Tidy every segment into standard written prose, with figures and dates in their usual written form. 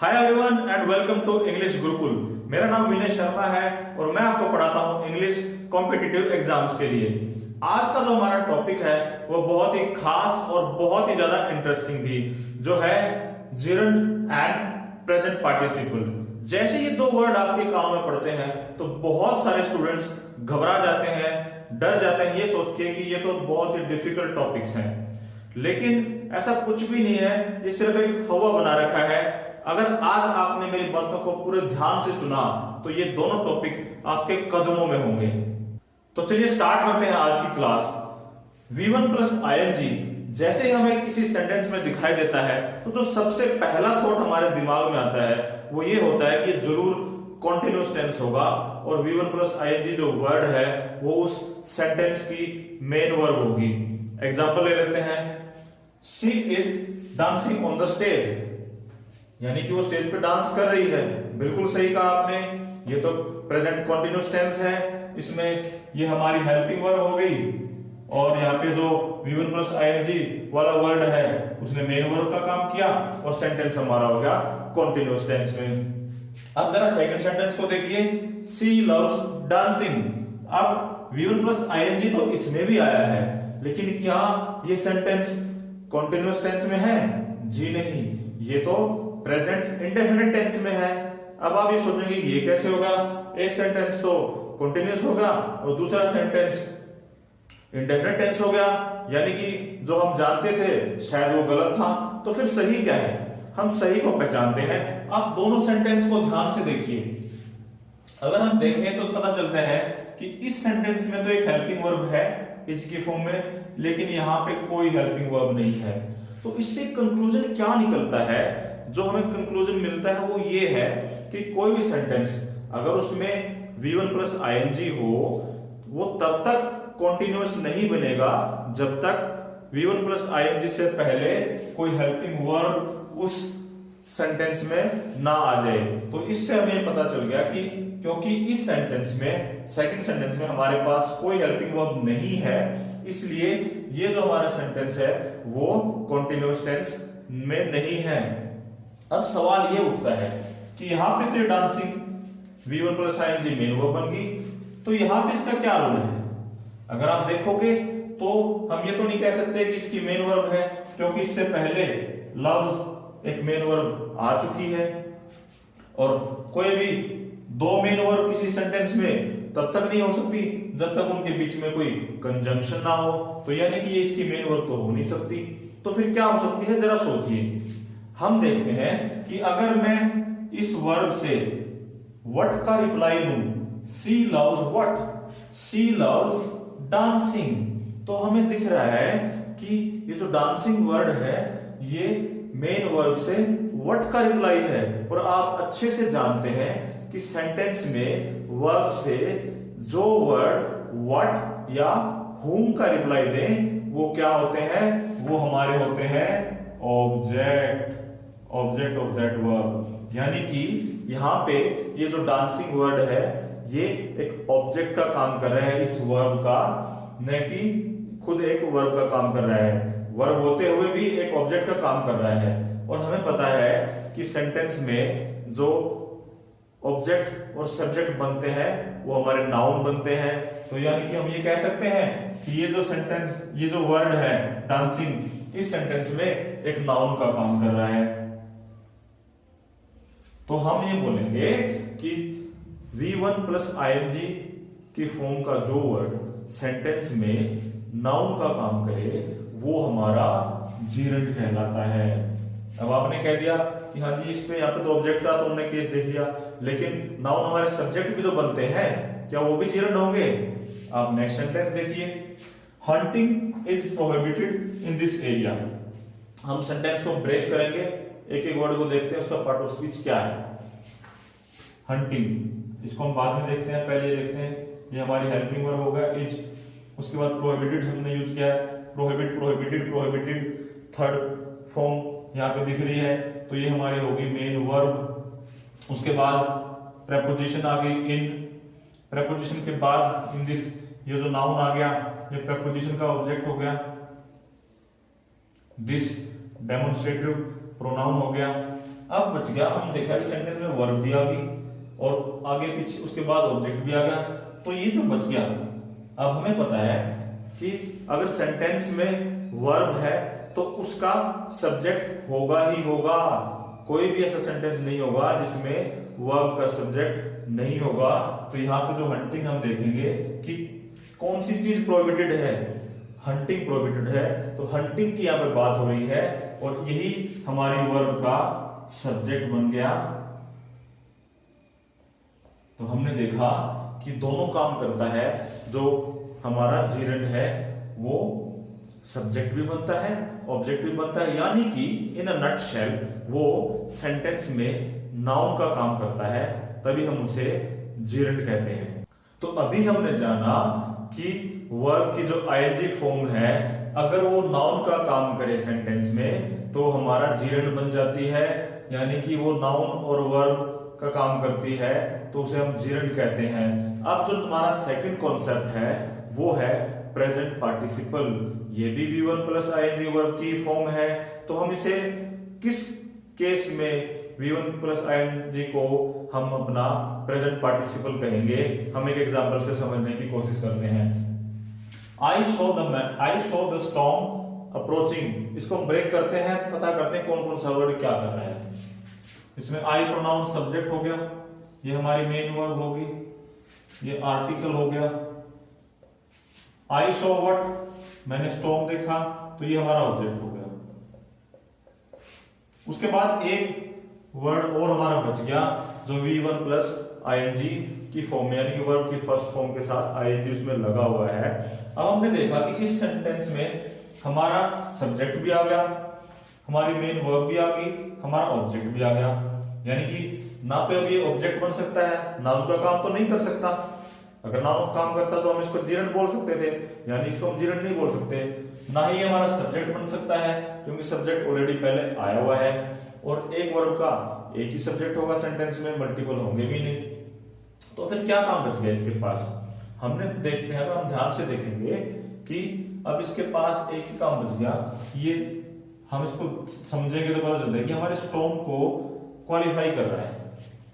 Hi everyone and welcome to English Gurukul. मेरा नाम विनय शर्मा है और मैं आपको पढ़ाता हूं इंग्लिश कॉम्पिटिटिव एग्जाम्स के लिए। आज का जो हमारा टॉपिक है वो बहुत ही खास और बहुत ही ज्यादा इंटरेस्टिंग भी, जो है जिरंड एंड प्रेजेंट पार्टिसिपल। जैसे ये दो वर्ड आपके कानों में पढ़ते हैं तो बहुत सारे स्टूडेंट्स घबरा जाते हैं, डर जाते हैं ये सोच के कि ये तो बहुत ही डिफिकल्ट टॉपिक्स हैं। लेकिन ऐसा कुछ भी नहीं है, ये सिर्फ एक हवा बना रखा है। अगर आज आपने मेरी बातों को पूरे ध्यान से सुना तो ये दोनों टॉपिक आपके कदमों में होंगे। तो चलिए स्टार्ट करते हैं आज की क्लास। V1 प्लस ing जैसे ही हमें किसी सेंटेंस में दिखाई देता है तो जो सबसे पहला थॉट हमारे दिमाग में आता है वो ये होता है कि जरूर कॉन्टिन्यूअस टेंस होगा और V1 प्लस ing जो वर्ड है वो उस सेंटेंस की मेन वर्ब होगी। एग्जाम्पल ले लेते हैं, she is dancing on the stage, यानी कि वो स्टेज पे डांस कर रही है। बिल्कुल सही कहा आपने, ये तो प्रेजेंट कॉन्टिन्यूअस टेंस है, इसमें ये हमारी हेल्पिंग वर्ब हो गई और यहाँ पे जो V1 प्लस ing वाला वर्ड है उसने मेन वर्ब का काम किया और सेंटेंस हमारा हो गया कॉन्टिन्यूअस टेंस में। अब जरा सेकंड सेंटेंस को देखिए, शी लव्स डांसिंग। अब V1 प्लस ing तो इसमें भी आया है, लेकिन क्या ये सेंटेंस कॉन्टिन्यूअस टेंस में है? जी नहीं, ये तो प्रेजेंट इंडेफिनिट टेंस में है। अब आप ये सोचेंगे ये कैसे होगा, एक सेंटेंस तो कॉन्टिन्यूअस होगा और दूसरा सेंटेंस इंडेफिनिट टेंस हो गया, यानी कि जो हम जानते थे शायद वो गलत था। तो फिर सही क्या है? हम सही को पहचानते हैं। आप दोनों सेंटेंस को ध्यान से देखिए। अगर हम देखें तो पता चलता है कि इस सेंटेंस में तो एक हेल्पिंग वर्ब है इज के फॉर्म में, लेकिन यहाँ पे कोई हेल्पिंग वर्ब नहीं है। तो इससे कंक्लूजन क्या निकलता है? जो हमें कंक्लूजन मिलता है वो ये है कि कोई भी सेंटेंस अगर उसमें V1 प्लस ing हो वो तब तक कॉन्टिन्यूअस नहीं बनेगा जब तक V1 प्लस ing से पहले कोई हेल्पिंग वर्ब उस सेंटेंस में ना आ जाए। तो इससे हमें पता चल गया कि क्योंकि इस सेंटेंस में, सेकंड सेंटेंस में हमारे पास कोई हेल्पिंग वर्ब नहीं है, इसलिए ये जो हमारा सेंटेंस है वो कॉन्टिन्यूअस टेंस में नहीं है। अब सवाल ये उठता है कि यहाँ पे तो dancing V1 plus ing main verb बन गई, तो यहाँ पे इसका क्या रोल है? अगर आप देखोगे तो हम ये तो नहीं कह सकते कि इसकी मेन वर्ब है, क्योंकि इससे पहले लव्स एक मेन वर्ब आ चुकी है और कोई भी दो मेन वर्ब किसी सेंटेंस में तब तक नहीं हो सकती जब तक उनके बीच में कोई कंजंक्शन ना हो। तो यानी कि ये इसकी मेन वर्ब तो हो नहीं सकती। तो फिर क्या हो सकती है, जरा सोचिए। हम देखते हैं कि अगर मैं इस वर्ब से व्हाट का रिप्लाई दूं, she loves what, she loves dancing, तो हमें दिख रहा है कि ये जो डांसिंग वर्ड है ये मेन वर्ब से व्हाट का रिप्लाई है। और आप अच्छे से जानते हैं कि सेंटेंस में वर्ब से जो वर्ड व्हाट या whom का रिप्लाई दें वो क्या होते हैं? वो हमारे होते हैं ऑब्जेक्ट ऑफ दैट वर्ब। यानी कि यहाँ पे ये जो डांसिंग वर्ड है ये एक ऑब्जेक्ट का काम कर रहा है इस वर्ब का, न कि खुद एक वर्ब का काम कर रहा है। वर्ब होते हुए भी एक ऑब्जेक्ट का काम कर रहा है। और हमें पता है कि सेंटेंस में जो ऑब्जेक्ट और सब्जेक्ट बनते हैं वो हमारे नाउन बनते हैं। तो यानी कि हम ये कह सकते हैं कि ये जो सेंटेंस, ये जो वर्ड है डांसिंग, इस सेंटेंस में एक नाउन का काम कर रहा है। तो हम ये बोलेंगे कि V1 प्लस ing की फॉर्म का जो वर्ड सेंटेंस में नाउन का काम करे वो हमारा जिरंड कहलाता है। अब आपने कह दिया कि हाँ जी इस पे यहाँ पे तो ऑब्जेक्ट का तो हमने केस देख लिया, लेकिन नाउन हमारे सब्जेक्ट भी तो बनते हैं, क्या वो भी जिरंड होंगे? आप नेक्स्ट सेंटेंस देखिए, hunting is prohibited in this area. हम सेंटेंस को ब्रेक करेंगे, एक एक वर्ड को देखते हैं उसका पार्ट ऑफ स्पीच क्या है। हंटिंग, इसको हम बाद में देखते हैं, पहले ये देखते हैं, ये हमारी हेल्पिंग वर्ब होगा इज। उसके बाद प्रोहिबिटेड हमने यूज किया है, prohibit, prohibited, prohibited, third form यहाँ पे दिख रही है, तो ये हमारी होगी मेन वर्ब। उसके बाद प्रेपोजिशन आ गई इन, प्रेपोजिशन के बाद इन दिस, ये जो नाउन आ गया ये प्रेपोजिशन का ऑब्जेक्ट हो गया। दिस डेमोन्स्ट्रेटिव प्रोनाउन हो गया। अब बच गया, हम देखा कि सेंटेंस में वर्ब भी आ गई और आगे पीछे उसके बाद ऑब्जेक्ट भी आ गया। तो ये जो बच गया, अब हमें पता है कि अगर सेंटेंस में वर्ब है तो उसका सब्जेक्ट होगा ही होगा। कोई भी ऐसा सेंटेंस नहीं होगा जिसमें वर्ब का सब्जेक्ट नहीं होगा। तो यहाँ पे जो हंटिंग हम देखेंगे कि कौन सी चीज प्रोहिबिटेड है, हंटिंग प्रोहिबिटेड है। तो हंटिंग की यहाँ पे बात हो रही है और यही हमारी वर्ब का सब्जेक्ट बन गया। तो हमने देखा कि दोनों काम करता है। जो हमारा जीरंड है वो सब्जेक्ट भी बनता है, ऑब्जेक्ट भी बनता है, यानी कि इन अ नटशेल वो सेंटेंस में नाउन का काम करता है, तभी हम उसे जीरंड कहते हैं। तो अभी हमने जाना कि वर्ब की जो आईएनजी फॉर्म है, अगर वो नाउन का काम करे सेंटेंस में तो हमारा जीरंड बन जाती है, यानी कि वो नाउन और वर्ब का काम करती है तो उसे हम जीरंड कहते हैं। अब जो तुम्हारा सेकंड कॉन्सेप्ट है वो है प्रेजेंट पार्टिसिपल। ये भी V1 प्लस आईएनजी वर्ब की फॉर्म है। तो हम इसे किस केस में V1 प्लस आईएनजी को हम अपना प्रेजेंट पार्टिसिपल कहेंगे, हम एक एग्जांपल से समझने की कोशिश करते हैं। I saw the storm approaching. इसको हम ब्रेक करते हैं, पता करते हैं कौन कौन सा वर्ड क्या कर रहा है। इसमें आई प्रोनाउन सब्जेक्ट हो गया, ये हमारी मेन वर्ब होगी, ये आर्टिकल हो गया। आई सॉ व्हाट, मैंने स्टॉर्म देखा, तो ये हमारा ऑब्जेक्ट हो गया। उसके बाद एक वर्ड और हमारा बच गया जो V1 प्लस आईएनजी की फॉर्म, यानी कि वर्ब की फर्स्ट फॉर्म के साथ आईएनजी उसमें लगा हुआ है। अब हमने देखा कि इस सेंटेंस में हमारा सब्जेक्ट भी आ गया, हमारी मेन वर्ब भी आ गई, हमारा ऑब्जेक्ट भी आ गया। यानी कि ना तो अब ये ऑब्जेक्ट बन सकता है, नाउन का काम तो नहीं कर सकता। अगर नाउन काम करता तो हम इसको जीरंड बोल सकते थे, यानी इसको हम जीरंड नहीं बोल सकते। ना ही हमारा सब्जेक्ट बन सकता है क्योंकि सब्जेक्ट ऑलरेडी पहले आया हुआ है, और एक वर्ब का एक ही सब्जेक्ट होगा सेंटेंस में, मल्टीपल होंगे भी नहीं। तो फिर क्या काम बच गया इसके पास, हमने देखते हैं, हम ध्यान से देखेंगे कि अब इसके पास एक ही काम बच गया। ये हम इसको समझेंगे तो पता चलता है कि हमारे स्टॉर्म को क्वालिफाई कर रहा है,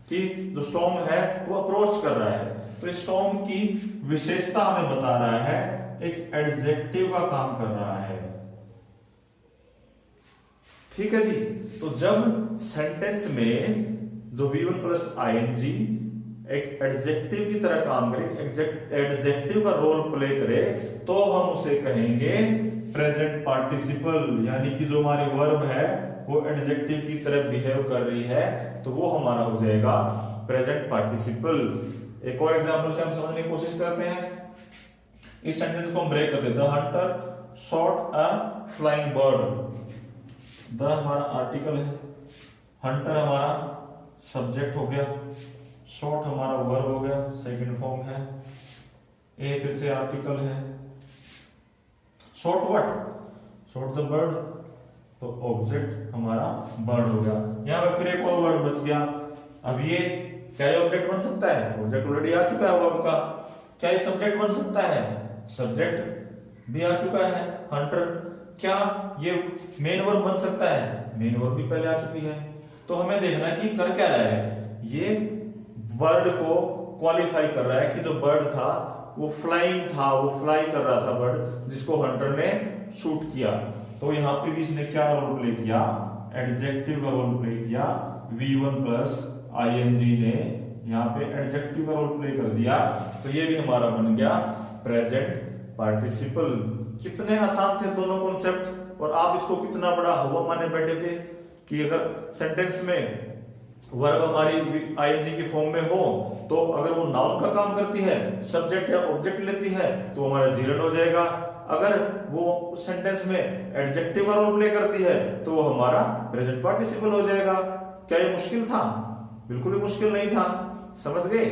कि जो स्टॉर्म है वो अप्रोच कर रहा है। तो स्टॉर्म की विशेषता हमें बता रहा है, एक एडजेक्टिव का काम कर रहा है। ठीक है जी। तो जब सेंटेंस में जो V1 प्लस आईएनजी एक एडजेक्टिव की तरह काम करे, एडजेक्टिव का रोल प्ले करे, तो हम उसे कहेंगे प्रेजेंट पार्टिसिपल। यानी कि जो हमारी वर्ब है वो एडजेक्टिव की तरह बिहेव कर रही है, तो वो हमारा हो जाएगा प्रेजेंट पार्टिसिपल। एक और एग्जांपल से हम समझने की कोशिश करते हैं। इस सेंटेंस को हम ब्रेक करते हैं। The Hunter shot a flying bird. The हमारा आर्टिकल है, हंटर हमारा सब्जेक्ट हो गया, शॉट हमारा वर्ब हो गया, सेकंड फॉर्म है, ए फिर से आर्टिकल है। Shot what, shot the bird, तो ऑब्जेक्ट हमारा बर्ड हो गया। यहां पे फिर एक और वर्ड बच गया। अब ये क्या ऑब्जेक्ट बन सकता है, ऑब्जेक्ट ऑलरेडी आ चुका है वर्ब का। क्या ये सब्जेक्ट बन सकता है, सब्जेक्ट भी आ चुका है, हंटर। क्या ये मेन वर्ब बन सकता है, मेन वर्ब भी पहले आ चुकी है। तो हमें देखना है कि कर क्या रहा है, ये वर्ड को क्वालिफाई कर रहा है कि जो बर्ड था वो फ्लाइंग था, वो फ्लाई कर रहा था बर्ड, जिसको हंटर ने शूट किया। तो यहाँ पे भी इसने क्या रोल प्ले किया, एडजेक्टिव का रोल प्ले किया। V1 प्लस आईएनजी ने यहाँ पे एडजेक्टिव का रोल प्ले कर दिया, तो ये भी हमारा बन गया प्रेजेंट पार्टिसिपल। कितने आसान थे दोनों कॉन्सेप्ट, और आप इसको कितना बड़ा हुआ माने बैठे थे कि अगर सेंटेंस में वर्ब हमारी आईएनजी की फॉर्म में हो तो अगर वो नाउन का काम करती है, सब्जेक्ट या ऑब्जेक्ट लेती है, तो हमारा जीरंड हो जाएगा। अगर वो सेंटेंस में एडजेक्टिव का रोल प्ले करती है तो वो हमारा प्रेजेंट पार्टिसिपल हो जाएगा। क्या ये मुश्किल था, बिल्कुल भी मुश्किल नहीं था, समझ गए।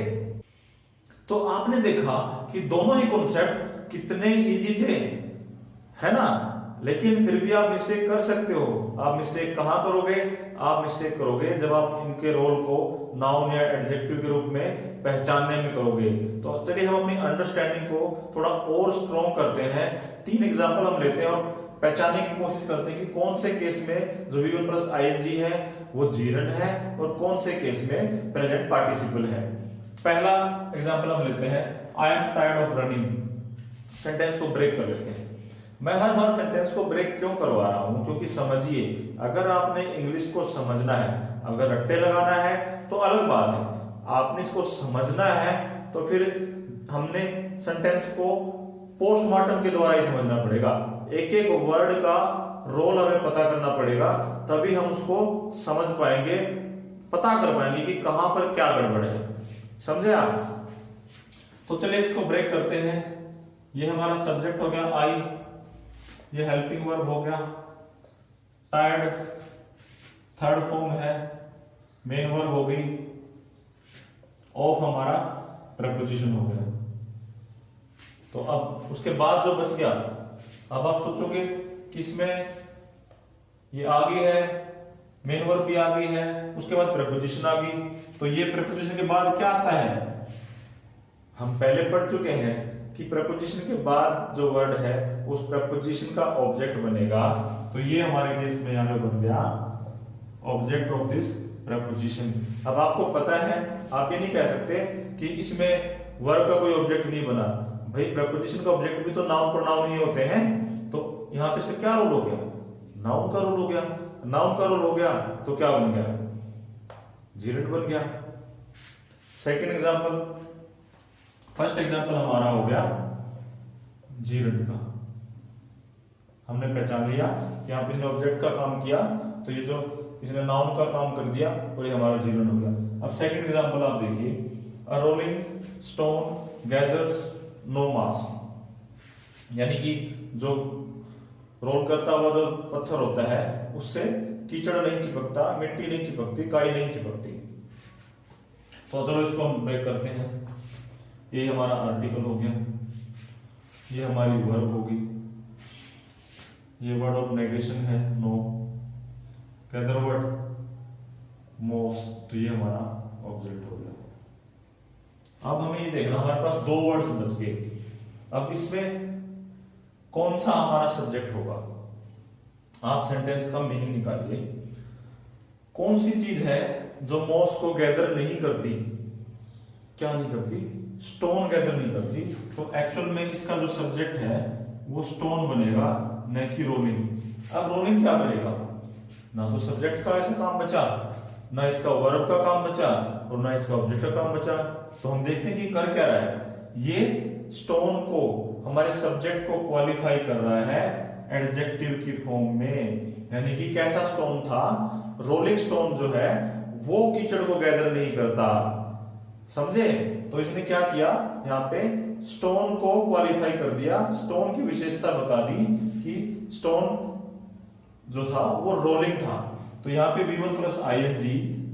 तो आपने देखा कि दोनों ही कॉन्सेप्ट कितने इजी थे, है ना। लेकिन फिर भी आप मिस्टेक कर सकते हो। आप मिस्टेक कहां करोगे, आप मिस्टेक करोगे जब आप इनके रोल को नाउन या एडजेक्टिव के रूप में पहचानने में करोगे। तो चलिए हम अपनी अंडरस्टैंडिंग को थोड़ा और स्ट्रॉन्ग करते हैं। 3 एग्जांपल हम लेते हैं और पहचानने की कोशिश करते हैं कि कौन से केस में जो V1 प्लस ING है वो जीरंड है और कौन से केस में प्रेजेंट पार्टिसिपल है। पहला एग्जांपल हम लेते हैं, I am tired of running. Sentence को ब्रेक कर लेते हैं। मैं हर बार सेंटेंस को ब्रेक क्यों करवा रहा हूं? क्योंकि समझिए, अगर आपने इंग्लिश को समझना है, अगर रट्टे लगाना है तो अलग बात है, आपने इसको समझना है तो फिर हमने सेंटेंस को पोस्टमार्टम के द्वारा ही समझना पड़ेगा। एक एक वर्ड का रोल हमें पता करना पड़ेगा, तभी हम उसको समझ पाएंगे, पता कर पाएंगे कि कहां पर क्या गड़बड़ है। समझे आप? तो चलिए इसको ब्रेक करते हैं। ये हमारा सब्जेक्ट हो गया आई, ये हेल्पिंग वर्ब हो गया, टायर्ड थर्ड फॉर्म है, मेन वर्ब हो गई, ऑफ हमारा प्रेपोजिशन हो गया। तो अब उसके बाद जो बच गया, अब आप सोचोगे कि इसमें ये आ गई है, मेन वर्ब भी आ गई है, उसके बाद प्रेपोजिशन आ गई, तो ये प्रेपोजिशन के बाद क्या आता है? हम पहले पढ़ चुके हैं कि प्रेपोजिशन के बाद जो वर्ड है उस प्रेपोजिशन का ऑब्जेक्ट बनेगा। तो ये हमारे केस में यहां पे बन गया ऑब्जेक्ट ऑफ दिस प्रेपोजिशन। अब आपको पता है, आप ये नहीं कह सकते कि इसमें वर्ब का कोई ऑब्जेक्ट नहीं बना। भाई प्रेपोजिशन का ऑब्जेक्ट भी तो नाउन प्रोनाउन ही होते हैं। तो यहां पे इसका क्या रोल हो गया? नाउन का रोल हो गया। नाउन का रोल हो गया तो क्या बन गया? जीरंड बन गया। सेकंड एग्जांपल, फर्स्ट एग्जांपल हमारा हो गया जीरंड का। हमने पहचान लिया कि यहां पे इसने ऑब्जेक्ट का काम किया, तो ये जो इसने नाउन का काम कर दिया और ये हमारा जीरंड हो गया। अब सेकंड एग्जांपल आप देखिए, अ रोलिंग स्टोन गैदर्स नो मास, यानी कि जो रोल करता हुआ जो पत्थर होता है उससे कीचड़ नहीं चिपकता, मिट्टी नहीं चिपकती, काई नहीं चिपकती। तो चलो इसको हम ब्रेक करते हैं। ये हमारा आर्टिकल हो गया, ये हमारी वर्ब होगी, ये वर्ड ऑफ नेगेशन है नो, गैदर वर्ड मोस, तो ये हमारा ऑब्जेक्ट हो गया। अब हमें ये देखना, हमारे पास दो वर्ड्स बच गए। अब इसमें कौन सा हमारा सब्जेक्ट होगा? आप सेंटेंस का मीनिंग निकालिए। कौन सी चीज है जो मॉस को गैदर नहीं करती? क्या नहीं करती? स्टोन गैदर नहीं करती। तो एक्चुअल में इसका जो सब्जेक्ट है वो स्टोन बनेगा, न कि रोलिंग। अब रोलिंग क्या करेगा? ना तो सब्जेक्ट का ऐसा काम बचा, ना इसका वर्ब का काम बचा और ना इसका ऑब्जेक्ट का काम बचा। तो हम देखते हैं कि कर क्या रहा है, ये स्टोन को, हमारे सब्जेक्ट को क्वालिफाई कर रहा है एडजेक्टिव की फॉर्म में। यानी कि कैसा स्टोन था? रोलिंग स्टोन जो है वो कीचड़ को गैदर नहीं करता। समझे? तो इसने क्या किया, यहाँ पे स्टोन को क्वालिफाई कर दिया, स्टोन की विशेषता बता दी कि स्टोन जो था वो रोलिंग था। तो यहाँ पे V1 प्लस ING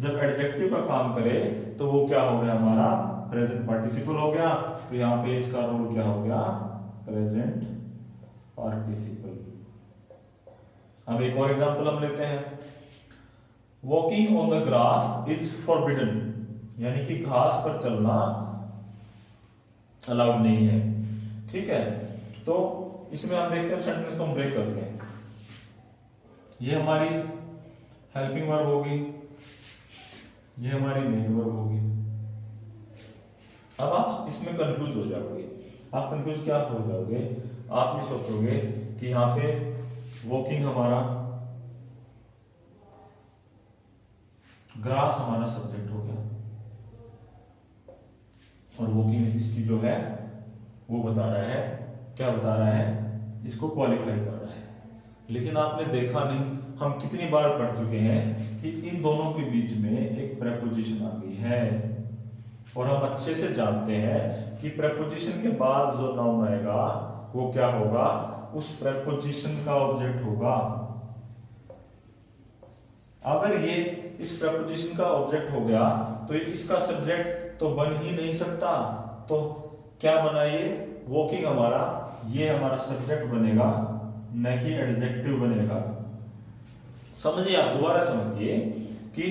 जब एडजेक्टिव का काम करे तो वो क्या हो गया? हमारा प्रेजेंट पार्टिसिपल हो गया। तो यहाँ पे इसका रोल क्या हो गया? Present participle. अब एक और एग्जांपल हम लेते हैं, walking on the grass is forbidden, यानी कि घास पर चलना अलाउड नहीं है। ठीक है, तो इसमें हम देखते हैं, सेंटेंस को हम ब्रेक करते हैं। ये हमारी हेल्पिंग वर्ब होगी, ये हमारी मेन वर्ब होगी। अब आप इसमें कंफ्यूज हो जाओगे। आप कंफ्यूज क्या हो जाओगे? आप ये सोचोगे कि यहां पे वॉकिंग हमारा, ग्रास हमारा सब्जेक्ट हो गया और वॉकिंग इसकी जो है वो बता रहा है, क्या बता रहा है? इसको क्वालिफाई कर रहा है। लेकिन आपने देखा नहीं, हम कितनी बार पढ़ चुके हैं कि इन दोनों के बीच में एक प्रेपोजिशन आ गई है और हम अच्छे से जानते हैं कि प्रेपोजिशन के बाद जो नाउन आएगा वो क्या होगा? उस प्रेपोजिशन का ऑब्जेक्ट होगा। अगर ये इस प्रेपोजिशन का ऑब्जेक्ट हो गया तो इसका सब्जेक्ट तो बन ही नहीं सकता। तो क्या बना ये? वॉकिंग हमारा, ये हमारा सब्जेक्ट बनेगा, न कि एडजेक्टिव बनेगा। समझिए, आप दोबारा समझिए कि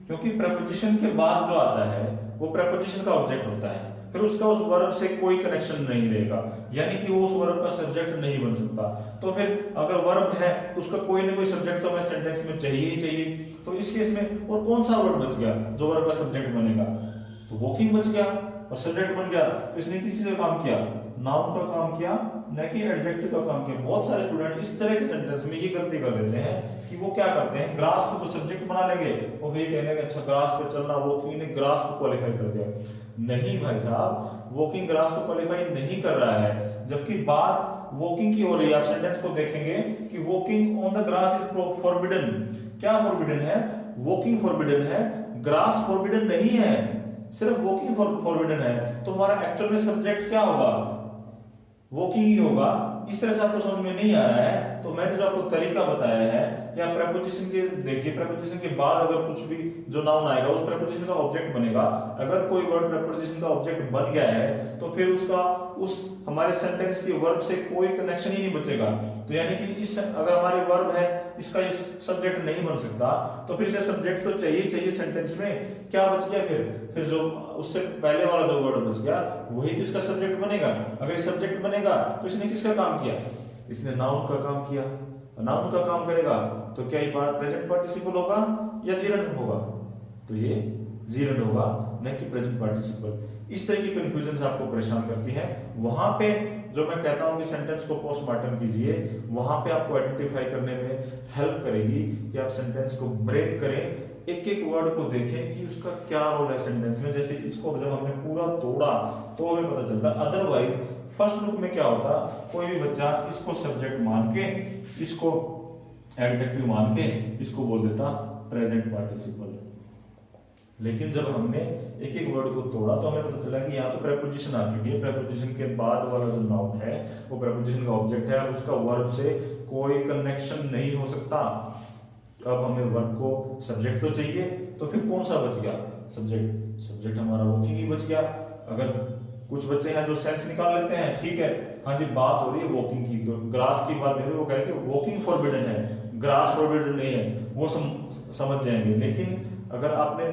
क्योंकि प्रेपोजिशन के बाद जो आता है वो प्रेपोजिशन का ऑब्जेक्ट होता है। फिर उसका उस वर्ब से कोई कनेक्शन नहीं रहेगा, यानी कि वो उस वर्ब का सब्जेक्ट नहीं बन सकता। तो फिर अगर वर्ब है तो उसका कोई ना कोई सब्जेक्ट तो हमें सेंटेंस में चाहिए ही चाहिए। तो इस केस में और कौन सा वर्ड बच गया जो वर्ब का सब्जेक्ट बनेगा? तो वॉकिंग बच गया और सब्जेक्ट बन गया। तो इसने किसी का काम किया? नाउन का काम किया, न कि एडजेक्टिव का काम किया। बहुत सारे स्टूडेंट इस तरह के सेंटेंस में ये गलती कर देते हैं कि वो क्या करते हैं, ग्रास को सब्जेक्ट बना लेंगे और फिर कहने अच्छा ग्रास पे चलना, वॉकिंग ने ग्रास को क्वालिफाई कर दिया। नहीं भाई साहब, वॉकिंग ग्रास को क्वालिफाई नहीं कर रहा है, जबकि बात वॉकिंग की हो रही है। आप सेंटेंस को देखेंगे कि walking on the grass is forbidden. क्या फॉरबिडन है? वॉकिंग फॉरबिडन है, ग्रास फॉरबिडन नहीं है, सिर्फ वॉकिंग फॉरबिडन है। तो हमारा एक्चुअल में सब्जेक्ट क्या होगा? वॉकिंग ही होगा। इस तरह से आपको समझ में नहीं आ रहा है तो मैंने जो आपको तरीका बताया है कि आप प्रेपोजिशन के देखिए, प्रेपोजिशन के बाद अगर कुछ भी जो नाउन आएगा उस प्रेपोजिशन का ऑब्जेक्ट बनेगा। अगर कोई वर्ड प्रेपोजिशन का ऑब्जेक्ट बन गया है तो फिर उसका उस हमारे सेंटेंस की वर्ब से कोई कनेक्शन ही नहीं बचेगा। तो यानी कि इस अगर हमारी वर्ब है इसका सब्जेक्ट नहीं बन सकता तो फिर इसे सब्जेक्ट तो चाहिए सेंटेंस में। क्या बच गया फिर जो उससे पहले वाला जो वर्ड बच गया वही तो इसका सब्जेक्ट बनेगा। अगर सब्जेक्ट बनेगा तो इसने किसका काम किया? इसने नाउन का काम किया। नाउन का काम करेगा तो क्या ये प्रेजेंट पार्टिसिपल होगा या जीरंड होगा? तो ये जीरंड होगा, न कि प्रेजेंट पार्टिसिपल। इस तरह की कंफ्यूजन आपको परेशान करती है। वहां पे जो मैं कहता हूं कि सेंटेंस को पोस्टमार्टम कीजिए, वहां पे आपको आइडेंटिफाई करने में हेल्प करेगी कि आप सेंटेंस को ब्रेक करें, एक एक वर्ड को देखें कि उसका क्या रोल है सेंटेंस में। जैसे इसको जब हमने पूरा तोड़ा तो हमें पता चलता, अदरवाइज फर्स्ट लुक में क्या होता, कोई भी बच्चा इसको सब्जेक्ट मान के, इसको एडजेक्टिव मान के इसको बोल देता प्रेजेंट पार्टिसिपल। लेकिन जब हमने एक एक वर्ड को तोड़ा तो हमें पता चला कि यहाँ तो प्रेपोजिशन आ चुकी है। प्रेपोजिशन के बाद वाला जो नाउन है वो प्रेपोजिशन का ऑब्जेक्ट है, उसका वर्ब से कोई कनेक्शन नहीं हो सकता। अब हमें वर्ब को सब्जेक्ट तो चाहिए, तो फिर कौन सा बच गया? सब्जेक्ट हमारा वॉकिंग ही बच गया। अगर कुछ बच्चे हैं जो सेंस निकाल लेते हैं, ठीक है, हाँ जी बात हो रही है वॉकिंग की, तो ग्रास की बात नहीं, वो कह रहे हैं कि वॉकिंग फॉरबिडन है, ग्रास फॉरबिडन नहीं है, वो समझ जाएंगे। लेकिन अगर आपने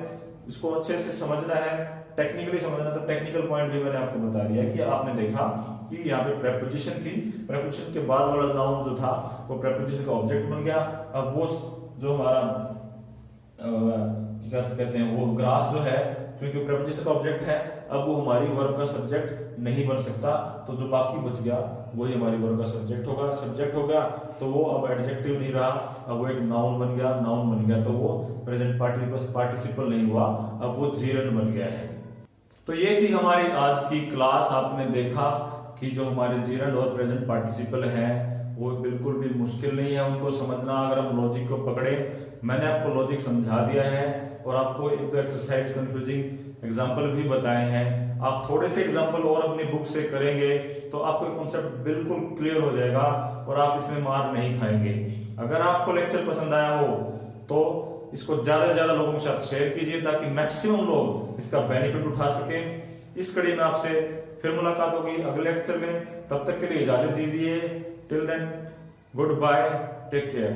इसको अच्छे से समझना है, टेक्निकली समझना, तो टेक्निकल पॉइंट भी मैंने आपको बता दिया कि आपने देखा कि यहाँ पे प्रेपोजिशन थी, प्रेपोजिशन के बाद वाला नाउन जो था वो प्रेपोजिशन का ऑब्जेक्ट बन गया। अब वो जो हमारा क्या कहते हैं वो ग्रास जो है, क्योंकि प्रेपोजिशन का ऑब्जेक्ट है, अब वो हमारी वर्ब का सब्जेक्ट नहीं बन सकता। तो जो बाकी बच गया वही हमारी वर्ब का सब्जेक्ट होगा। सब्जेक्ट हो गया तो वो अब एडजेक्टिव नहीं रहा, अब वो एक नाउन बन गया। नाउन बन गया तो वो प्रेजेंट पार्टिसिपल नहीं हुआ, अब वो जीरंड बन गया है। तो ये थी हमारी आज की क्लास। आपने देखा कि जो हमारे जीरंड और प्रेजेंट पार्टिसिपल हैं वो बिल्कुल भी मुश्किल नहीं है उनको समझना, अगर हम लॉजिक को पकड़े। मैंने आपको लॉजिक समझा दिया है और आपको एक दो एक्सरसाइज कंफ्यूजिंग एग्जाम्पल भी बताए हैं। आप थोड़े से एग्जाम्पल और अपनी बुक से करेंगे तो आपको कॉन्सेप्ट बिल्कुल क्लियर हो जाएगा और आप इसमें मार नहीं खाएंगे। अगर आपको लेक्चर पसंद आया हो तो इसको ज्यादा से ज्यादा लोगों के साथ शेयर कीजिए ताकि मैक्सिमम लोग इसका बेनिफिट उठा सकें। इस कड़ी में आपसे फिर मुलाकात होगी अगले लेक्चर में, तब तक के लिए इजाजत दीजिए। Till then goodbye, take care.